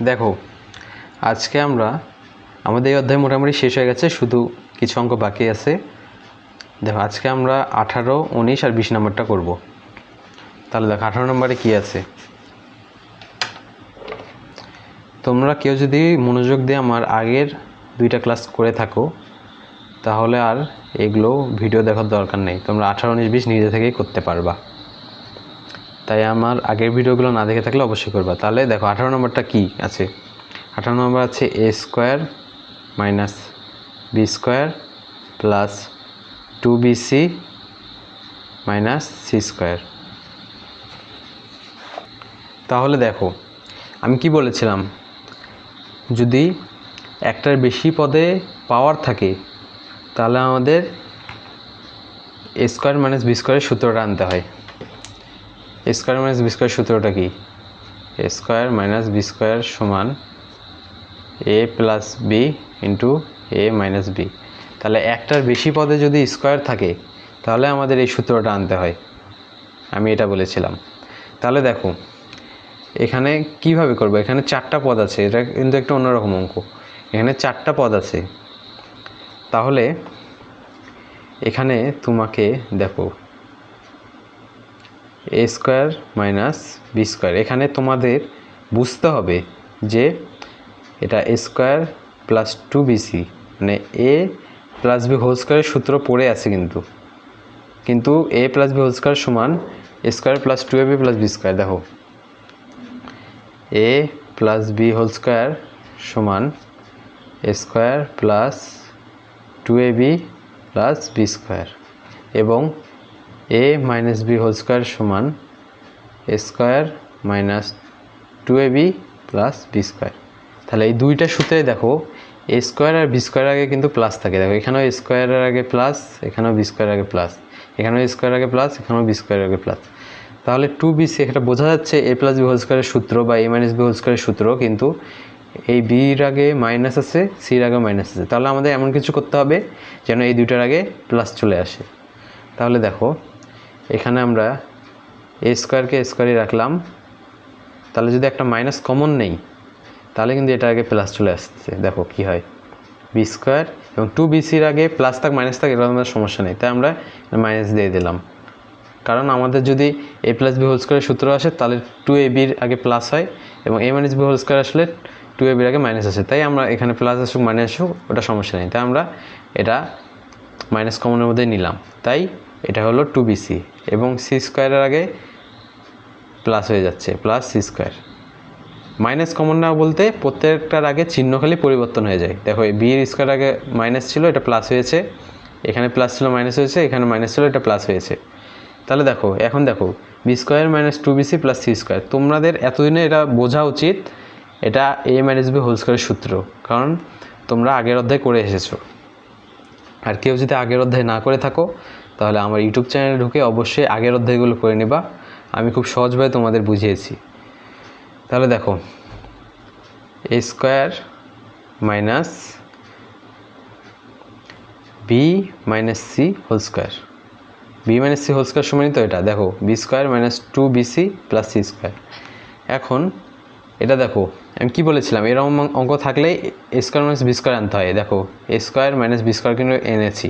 দেখো আজকে আমরা আমাদের এই অধ্যায় মোটামুটি শেষ হয়ে গেছে, শুধু কিছু অঙ্ক বাকি আছে। দেখো আজকে আমরা 18, 19 আর 20 নম্বরটা করব। তাহলে দেখো 18 নম্বরে কি আছে। তোমরা কেউ যদি মনোযোগ দিয়ে আমার আগের 2টা ক্লাস করে থাকো তাহলে আর এগুলো ভিডিও দেখার দরকার নেই, তোমরা 18, 19, 20 নিজে থেকেই করতে পারবা। তাই আমার আগের ভিডিওগুলো না দেখে থাকলে অবশ্যই করবা। তাহলে দেখো 18 নম্বরটা কি আছে। 18 নম্বর আছে a square minus B square plus 2bc minus C square. তাহলে দেখো আমি কি বলেছিলাম, যদি একটার বেশি পদে পাওয়ার থাকে তাহলে আমাদের এ স্কোয়ার মাইনাস বি স্কোয়ারের সূত্রটা আনতে হয়। এ স্কোয়ার মাইনাস বি স্কোয়ারের সূত্রটা কি? এ স্কোয়ার মাইনাস বি স্কোয়ার সমান এ প্লাস বি ইন্টু এ মাইনাস বি। তাহলে একটার বেশি পদে যদি স্কোয়ার থাকে তাহলে আমাদের এই সূত্রটা আনতে হয়, আমি এটা বলেছিলাম। তাহলে দেখো এখানে কিভাবে করব, এখানে 4টা পদ আছে, এটা কিন্তু একটা অন্যরকম অঙ্ক। এখানে 4টা পদ আছে, তাহলে এখানে তোমাকে দেখো A square minus B square, এখানে তোমাদের বুঝতে হবে যে এটা এ স্কোয়ার প্লাস 2bc মানে এ প্লাস বি হোল স্কোয়ারের সূত্র পড়ে আছে, কিন্তু A plus B whole square সমান A square plus 2ab plus B square. দেখো A plus B whole square সমান A square plus 2ab plus B square এবং A minus B whole square সমান A square minus 2ab plus B square. তাহলে এই দুইটা সূত্রে দেখো A square R B স্কোয়ারের আগে কিন্তু প্লাস থাকে। দেখো এখানেও এ স্কোয়ারের আগে প্লাস, এখানেও বি স্কোয়ারের আগে প্লাস, এখানেও এ স্কোয়ারের আগে প্লাস, এখানেও বি স্কোয়ারের আগে প্লাস। তাহলে 2bc এটা বোঝা যাচ্ছে এ প্লাস বি হোল স্কোয়ারের সূত্র বা এ মাইনাস বি হোল স্কোয়ারের সূত্র, কিন্তু এই বির আগে মাইনাস আছে, সির আগে মাইনাস আছে। তাহলে আমাদের এমন কিছু করতে হবে যেন এই দুইটার আগে প্লাস চলে আসে। তাহলে দেখো এখানে আমরা এ স্কোয়ারকে স্কোয়ারই রাখলাম, তাহলে যদি একটা মাইনাস কমন নেই তাহলে কিন্তু এটার আগে প্লাস চলে আসছে। দেখো কি হয়, বি স্কোয়ার এবং 2bcর আগে প্লাস থাক মাইনাস থাক এটা আমাদের সমস্যা নেই, তাই আমরা মাইনাস দিয়ে দিলাম। কারণ আমাদের যদি এ প্লাস বি হোল স্কোয়ারের সূত্র আসে তাহলে 2abর আগে প্লাস হয় এবং A minus B whole square আসলে 2abর আগে মাইনাস আসে, তাই আমরা এখানে প্লাস আসুক মাইনাস আসুক ওটা সমস্যা নেই, তাই আমরা এটা মাইনাস কমনের মধ্যে নিলাম। তাই এটা হলো 2bc এবং সি স্কোয়ারের আগে প্লাস হয়ে যাচ্ছে plus C square. Minus common না বলতে প্রত্যেকটার আগে চিহ্ন খালি পরিবর্তন হয়ে যায়। দেখো বির স্কোয়ার আগে মাইনাস ছিল, এটা প্লাস হয়েছে, এখানে প্লাস ছিল মাইনাস হয়েছে, এখানে মাইনাস ছিল এটা প্লাস হয়েছে। তাহলে দেখো এখন দেখো B square minus 2bc plus C square, তোমাদের এতদিনে এটা বোঝা উচিত এটা এ মাইনাস বি হোল স্কোয়ারের সূত্র, কারণ তোমরা আগের অধ্যায় করে এসেছো। আর কেউ যদি আগের অধ্যায় না করে থাকো তাহলে আমার ইউটিউব চ্যানেলে ঢুকে অবশ্যই আগের অধ্যায়গুলো করে নেবা, আমি খুব সহজভাবে তোমাদের বুঝিয়েছি। তাহলে দেখো A square minus B minus C whole square, B minus C whole square সমানই তো এটা। দেখো B square minus 2bc plus C square. এখন এটা দেখো আমি কি বলেছিলাম, এরকম অঙ্ক থাকলে A square minus B square আনতে হয়। দেখো A square minus B square কিন্তু এনেছি,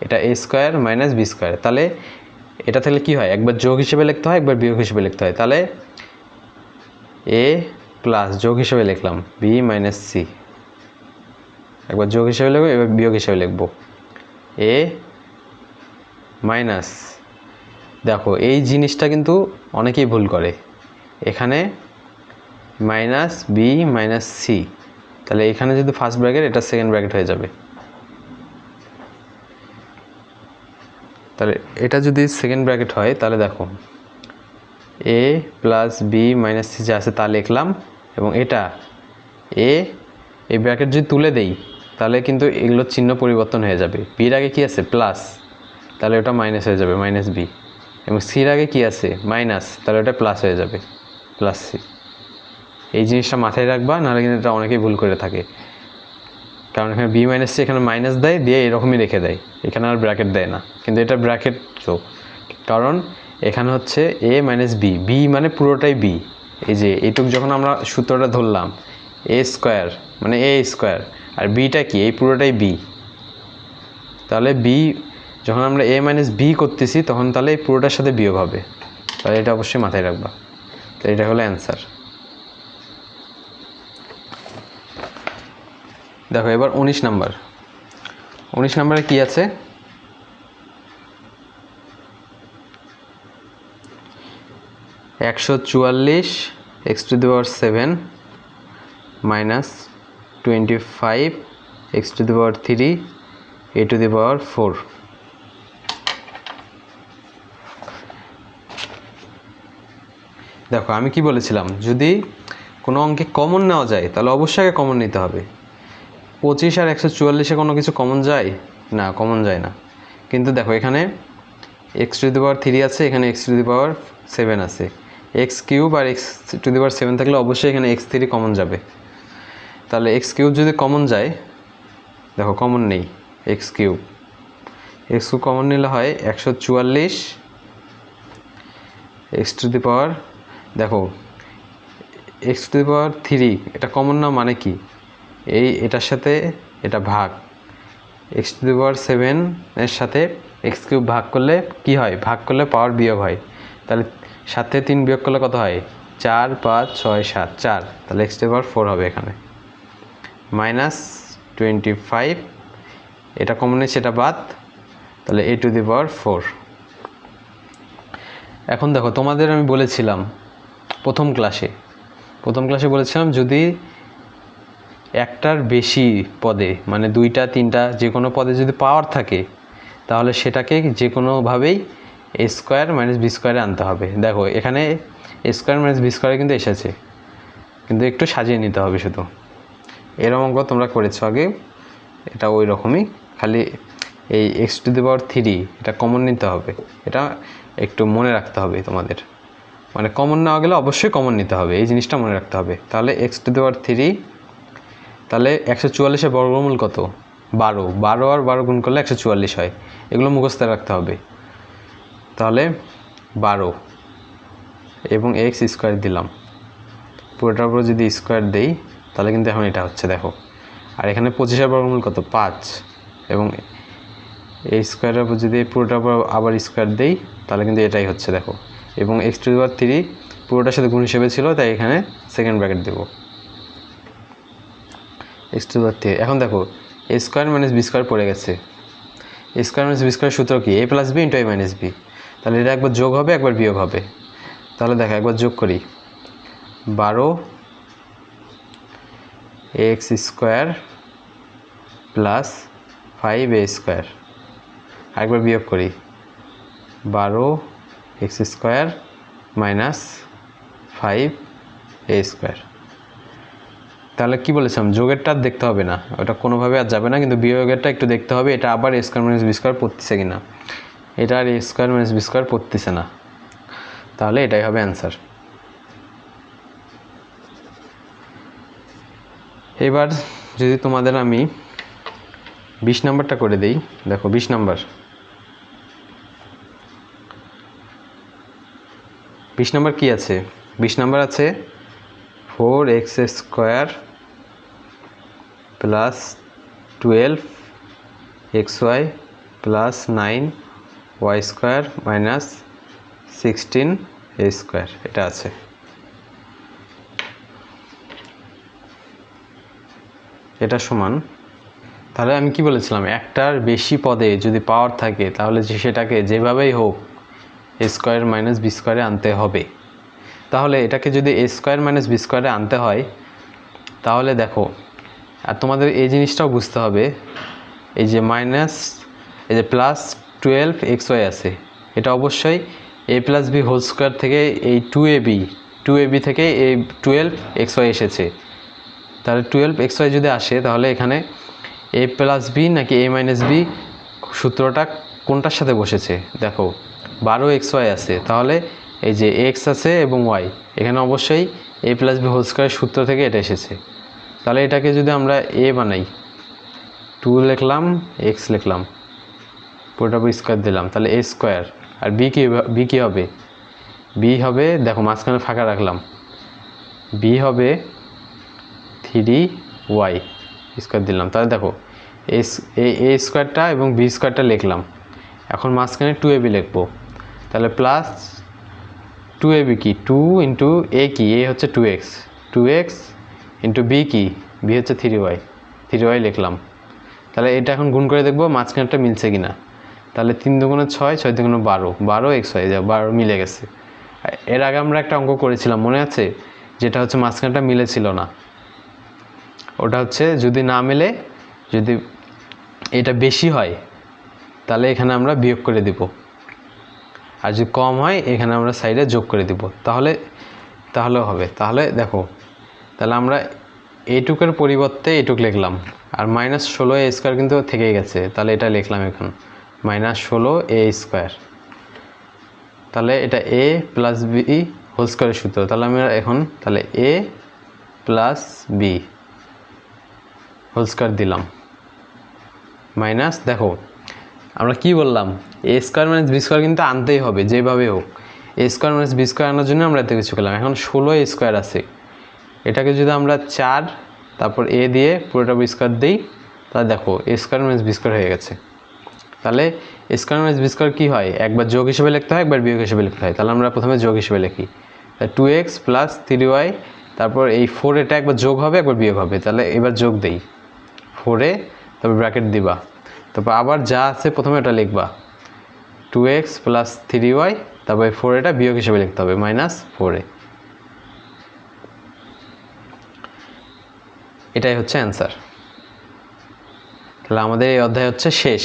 এটা A square minus B square. তাহলে এটা তাহলে কী হয়, একবার যোগ হিসেবে লিখতে হয়, একবার বিয়োগ হিসেবে লিখতে হয়। তাহলে এ প্লাস যোগ হিসেবে লিখলাম বি মাইনাস সি, একবার যোগ হিসেবে লিখবো, এবার বিয়োগ হিসেবে লিখবো এ মাইনাস। দেখো এই জিনিসটা কিন্তু অনেকেই ভুল করে, এখানে মাইনাস বি মাইনাস সি, তাহলে এখানে যদি ফার্স্ট ব্র্যাকেট এটা সেকেন্ড ব্র্যাকেট হয়ে যাবে। তাহলে এটা যদি সেকেন্ড ব্র্যাকেট হয় তাহলে দেখো A plus B minus C যা আছে তা লিখলাম এবং এটা এই ব্র্যাকেট যদি তুলে দেই তাহলে কিন্তু এগুলোর চিহ্ন পরিবর্তন হয়ে যাবে। বির আগে কি আছে প্লাস, তাহলে ওটা মাইনাস হয়ে যাবে মাইনাস বি, এবং সির আগে কি আছে মাইনাস, তাহলে ওটা প্লাস হয়ে যাবে প্লাস সি। এই জিনিসটা মাথায় রাখবা, নাহলে কিন্তু এটা অনেকেই ভুল করে থাকে। কারণ এখানে বি মাইনাস সি এখানে মাইনাস দেয়, দিয়ে এরকমই রেখে দেয়, এখানে আর ব্র্যাকেট দেয় না, কিন্তু এটা ব্র্যাকেট তো, কারণ এখানে হচ্ছে এ মাইনাস বি, বি মানে পুরোটাই বি, এই যে এইটুক যখন আমরা সূত্রটা ধরলাম এ স্কোয়ার মানে এ স্কোয়ার, আর বিটা কি, এই পুরোটাই বি, তাহলে বি যখন আমরা এ মাইনাস বি করতেছি তখন তাহলে এই পুরোটার সাথে বিয়োগ হবে, তাহলে এটা অবশ্যই মাথায় রাখবা। তো এটা হলো অ্যান্সার। দেখো এবার 19 নাম্বার। 19 নাম্বারে কি আছে, (144) x⁻7 minus 25 x⁻3 a⁴। দেখো আমি কি বলেছিলাম, যদি কোনো অঙ্কে কমন নেওয়া যায় তাহলে অবশ্যই আগে কমন নিতে হবে। 25 আর 144-এ কোনো কিছু কমন যায় না, কমন যায় না। কিন্তু দেখো এখানে x⁻3 আছে, এখানে x⁻7 আছে, x³ আর x⁻7 থাকলে অবশ্যই এখানে x3 কমন যাবে। তাহলে x³ যদি কমন যায়, দেখো কমন নেই x³ কমন নিলে হয় 144 x⁻, দেখো x⁻3 এটা কমন না, মানে কি এটার সাথে এটা ভাগ, x⁻7 এর সাথে x³ ভাগ করলে কি হয়, ভাগ করলে পাওয়ার বিয়োগ হয়। তাহলে 7 থেকে 3 বিয়োগ করলে কত হয়, 4 5 6 7 4, তাহলে x⁻4 হবে এখানে, মাইনাস 25 এটা কমন নেই সেটা বাদ, তাহলে a⁴। এখন দেখো তোমাদের আমি বলেছিলাম প্রথম ক্লাসে বলেছিলাম যদি একটার বেশি পদে মানে 2টা 3টা যে কোনো পদে যদি পাওয়ার থাকে তাহলে সেটাকে যে কোনোভাবেই a² - b² আনতে হবে। দেখো এখানে a² - b² কিন্তু এসেছে, কিন্তু একটু সাজিয়ে নিতে হবে শুধু। এরকম অঙ্ক তোমরা করেছো আগে, এটা ওই রকমই, খালি এই x⁻3 এটা কমন নিতে হবে, এটা একটু মনে রাখতে হবে তোমাদের। মানে কমন নেওয়া গেলে অবশ্যই কমন নিতে হবে, এই জিনিসটা মনে রাখতে হবে। তাহলে x⁻3, তাহলে 144-এর বর্গমূল কত, 12, 12 আর 12 গুণ করলে 144 হয়, এগুলো মুখস্থ রাখতে হবে। তাহলে 12 এবং x² দিলাম, পুরোটার উপর যদি স্কোয়ার দেই তাহলে কিন্তু এখন এটা হচ্ছে, দেখো। আর এখানে 25-এর বর্গমূল কত, 5, এবং এই স্কোয়ারের উপর যদি পুরোটার উপর আবার স্কোয়ার দেই তাহলে কিন্তু এটাই হচ্ছে, দেখো। এবং x⁻3 পুরোটার সাথে গুণ হিসেবে ছিল, তাই এখানে সেকেন্ড ব্র্যাকেট দেব, x⁻3। এখন দেখো a² - b² পড়ে গেছে, a² - b² সূত্র কি, a + b × a - b। তাহলে এটা একবার যোগ হবে একবার বিয়োগ হবে। তাহলে দেখো একবার যোগ করি, 12 x² + 5a²। আরেকবার বিয়োগ করি, 12 x² - 5a²। তাহলে কি বলেছিলাম, যোগেরটা দেখতে হবে না, ওটা কোনোভাবে আর যাবে না, কিন্তু বিয়োগেরটা একটু দেখতে হবে, এটা আবার a² - b² পড়তেছে কিনা। এটা আর a² - b² পড়তেছে না, তাহলে এটাই হবে অ্যান্সার। এবার যদি তোমাদের আমি 20 নাম্বারটা করে দেই, দেখো 20 নাম্বার কি আছে, 20 নাম্বার আছে 4x² + 12xy + 9y² - 16a², এটা আছে। এটা সমান, তাহলে আমি কি বলেছিলাম, একটার বেশি পদে যদি পাওয়ার থাকে তাহলে সেটাকে যেভাবেই হোক a² - b² আনতে হবে। তাহলে এটাকে যদি a² - b² আনতে হয় তাহলে দেখো, আর তোমাদের এই জিনিসটাও বুঝতে হবে, এই যে +12xy আছে, এটা অবশ্যই a + b² থেকে এই 2ab থেকে এই 12xy এসেছে। তাহলে 12xy যদি আসে তাহলে এখানে a + b নাকি a - b সূত্রটা কোনটার সাথে বসেছে, দেখো 12xy আছে, তাহলে এই যে x আছে এবং y, এখানে অবশ্যই a + b² সূত্র থেকে এটা এসেছে। তাহলে এটাকে যদি আমরা a বানাই, 2 লিখলাম, x লিখলাম, পুরোটা স্কোয়ার দিলাম, তাহলে a²। আর b কি হবে, b হবে, দেখো মাঝখানে ফাঁকা রাখলাম, বি হবে 3y স্কোয়ার দিলাম। তাহলে দেখো এ স্কোয়ারটা এবং বি স্কোয়ারটা লিখলাম, এখন মাঝখানে 2ab লিখবো। তাহলে প্লাস 2ab কি 2 ইন্টু এ কি এ হচ্ছে 2x ইন্টু বি কি বি হচ্ছে 3y লিখলাম। তাহলে এটা এখন গুণ করে দেখবো মাঝখানেরটা মিলছে কিনা। তাহলে 3 দুগুণে 6, 6 দুগুণে 12xy যা 12 মিলে গেছে। এর আগে আমরা একটা অঙ্ক করেছিলাম মনে আছে, যেটা হচ্ছে মাঝখানটা মিলেছিল না। ওটা হচ্ছে যদি না মিলে, যদি এটা বেশি হয় তাহলে এখানে আমরা বিয়োগ করে দিব, আর যদি কম হয় এখানে আমরা সাইডে যোগ করে দিব, তাহলেও হবে। তাহলে দেখো, তাহলে আমরা এইটুকের পরিবর্তে এইটুক লিখলাম, আর -16a² কিন্তু থেকেই গেছে, তাহলে এটা লিখলাম এখন -16a²। তাহলে এটা a প্লাস বি হোল স্কোয়ারের সূত্র। তাহলে আমরা এখন তাহলে a plus B whole square দিলাম মাইনাস, দেখো আমরা কি বললাম, a² - b² কিন্তু আনতেই হবে যেভাবে হোক। a² - b² আনার জন্য আমরা এত কিছু করলাম। এখন 16a² আছে, এটাকে যদি আমরা 4 তারপর a দিয়ে পুরোটা b² দিই, তাহলে দেখো a² - b² হয়ে গেছে। তাহলে a² - b² কী হয়, একবার যোগ হিসেবে লিখতে হয়, একবার বিয়োগ হিসেবে লিখতে হয়। তাহলে আমরা প্রথমে যোগ হিসেবে লিখি, 2x প্লাস 3y, তারপর এই 4 এটা একবার যোগ হবে একবার বিয়োগ হবে। তাহলে এবার যোগ দেই 4a, তারপর ব্র্যাকেট দিবা, তারপর আবার যা আছে প্রথমে ওটা লিখবা 2x প্লাস 3y, তারপর 4 এটা বিয়োগ হিসেবে লিখতে হবে -4a। এটাই হচ্ছে অ্যান্সার। তাহলে আমাদের এই অধ্যায় হচ্ছে শেষ।